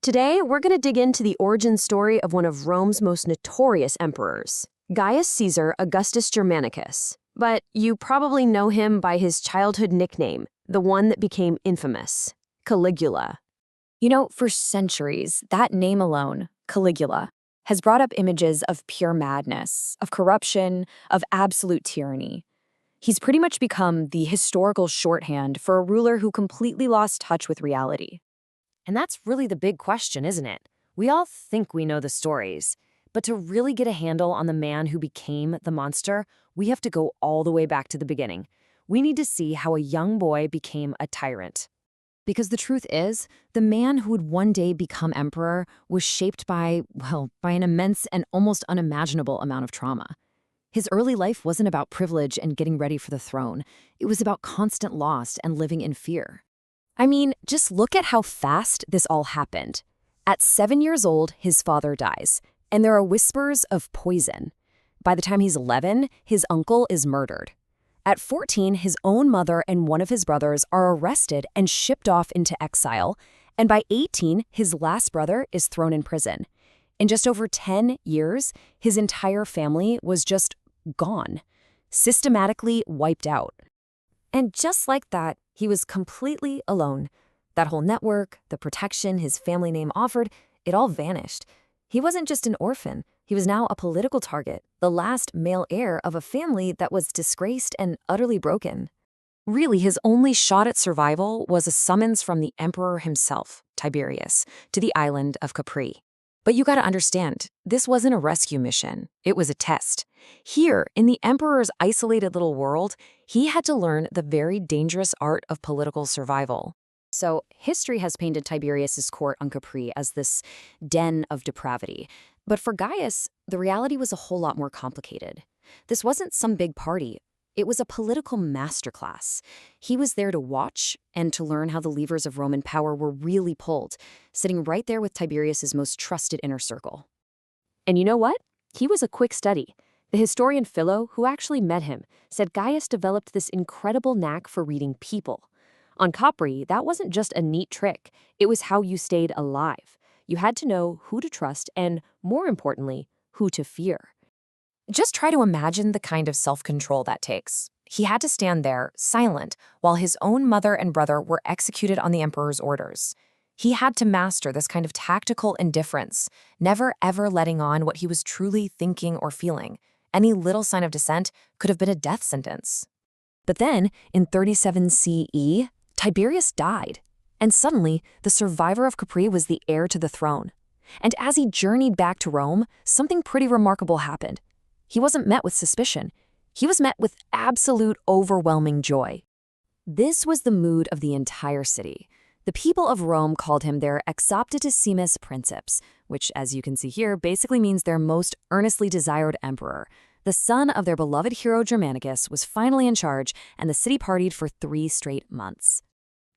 Today, we're going to dig into the origin story of one of Rome's most notorious emperors, Gaius Caesar Augustus Germanicus. But you probably know him by his childhood nickname, the one that became infamous, Caligula. For centuries, that name alone, Caligula, has brought up images of pure madness, of corruption, of absolute tyranny. He's pretty much become the historical shorthand for a ruler who completely lost touch with reality. And that's really the big question, isn't it? We all think we know the stories, but to really get a handle on the man who became the monster, we have to go all the way back to the beginning. We need to see how a young boy became a tyrant. Because the truth is, the man who would one day become emperor was shaped by an immense and almost unimaginable amount of trauma. His early life wasn't about privilege and getting ready for the throne. It was about constant loss and living in fear. I mean, just look at how fast this all happened. At 7 years old, his father dies, and there are whispers of poison. By the time he's 11, his uncle is murdered. At 14, his own mother and one of his brothers are arrested and shipped off into exile, and by 18, his last brother is thrown in prison. In just over 10 years, his entire family was just gone, systematically wiped out. And just like that, he was completely alone. That whole network, the protection his family name offered, it all vanished. He wasn't just an orphan. He was now a political target, the last male heir of a family that was disgraced and utterly broken. Really, his only shot at survival was a summons from the emperor himself, Tiberius, to the island of Capri. But you gotta understand, this wasn't a rescue mission. It was a test. Here, in the emperor's isolated little world, he had to learn the very dangerous art of political survival. So, history has painted Tiberius's court on Capri as this den of depravity. But for Gaius, the reality was a whole lot more complicated. This wasn't some big party. It was a political masterclass. He was there to watch and to learn how the levers of Roman power were really pulled, sitting right there with Tiberius's most trusted inner circle. And you know what? He was a quick study. The historian Philo, who actually met him, said Gaius developed this incredible knack for reading people. On Capri, that wasn't just a neat trick. It was how you stayed alive. You had to know who to trust and, more importantly, who to fear. Just try to imagine the kind of self-control that takes. He had to stand there, silent, while his own mother and brother were executed on the emperor's orders. He had to master this kind of tactical indifference, never ever letting on what he was truly thinking or feeling. Any little sign of dissent could have been a death sentence. But then, in 37 CE, Tiberius died, and suddenly, the survivor of Capri was the heir to the throne. And as he journeyed back to Rome, something pretty remarkable happened. He wasn't met with suspicion. He was met with absolute overwhelming joy. This was the mood of the entire city. The people of Rome called him their exoptatissimus princeps, which, as you can see here, basically means their most earnestly desired emperor. The son of their beloved hero Germanicus was finally in charge, and the city partied for 3 straight months.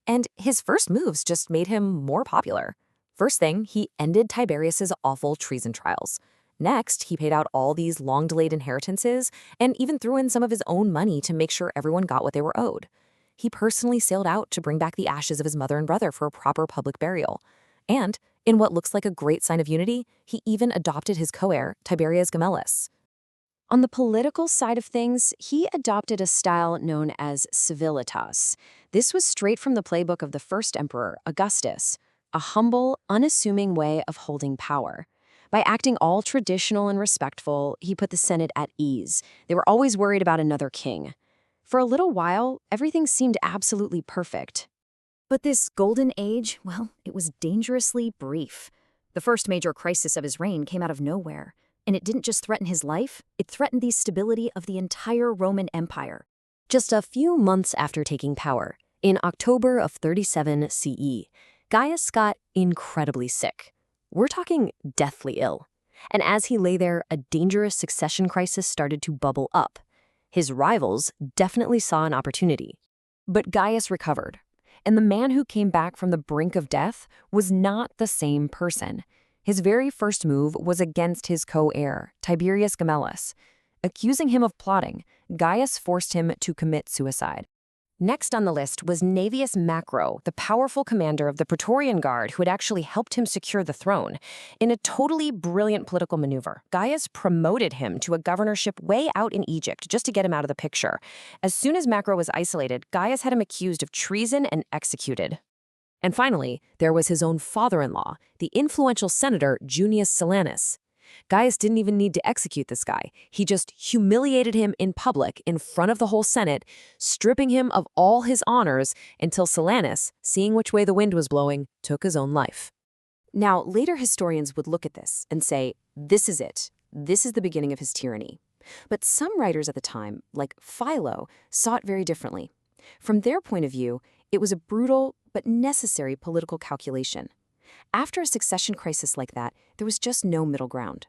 And his first moves just made him more popular. First thing, he ended Tiberius's awful treason trials. Next, he paid out all these long-delayed inheritances and even threw in some of his own money to make sure everyone got what they were owed. He personally sailed out to bring back the ashes of his mother and brother for a proper public burial. And, in what looks like a great sign of unity, he even adopted his co-heir, Tiberius Gemellus. On the political side of things, he adopted a style known as civilitas. This was straight from the playbook of the first emperor, Augustus, a humble, unassuming way of holding power. By acting all traditional and respectful, he put the Senate at ease. They were always worried about another king. For a little while, everything seemed absolutely perfect. But this golden age, it was dangerously brief. The first major crisis of his reign came out of nowhere. And it didn't just threaten his life, it threatened the stability of the entire Roman Empire. Just a few months after taking power, in October of 37 CE, Gaius got incredibly sick. We're talking deathly ill. And as he lay there, a dangerous succession crisis started to bubble up. His rivals definitely saw an opportunity. But Gaius recovered. And the man who came back from the brink of death was not the same person. His very first move was against his co-heir, Tiberius Gemellus. Accusing him of plotting, Gaius forced him to commit suicide. Next on the list was Naevius Macro, the powerful commander of the Praetorian Guard who had actually helped him secure the throne. In a totally brilliant political maneuver, Gaius promoted him to a governorship way out in Egypt just to get him out of the picture. As soon as Macro was isolated, Gaius had him accused of treason and executed. And finally, there was his own father-in-law, the influential senator Junius Silanus. Gaius didn't even need to execute this guy. He just humiliated him in public in front of the whole Senate, stripping him of all his honors until Silanus, seeing which way the wind was blowing, took his own life. Now, later historians would look at this and say, this is it. This is the beginning of his tyranny. But some writers at the time, like Philo, saw it very differently. From their point of view, it was a brutal but necessary political calculation. After a succession crisis like that, there was just no middle ground.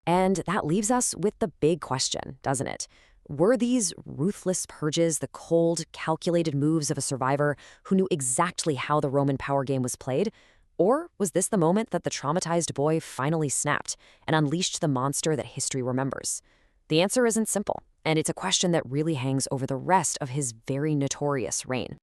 And that leaves us with the big question, doesn't it? Were these ruthless purges the cold, calculated moves of a survivor who knew exactly how the Roman power game was played? Or was this the moment that the traumatized boy finally snapped and unleashed the monster that history remembers? The answer isn't simple, and it's a question that really hangs over the rest of his very notorious reign.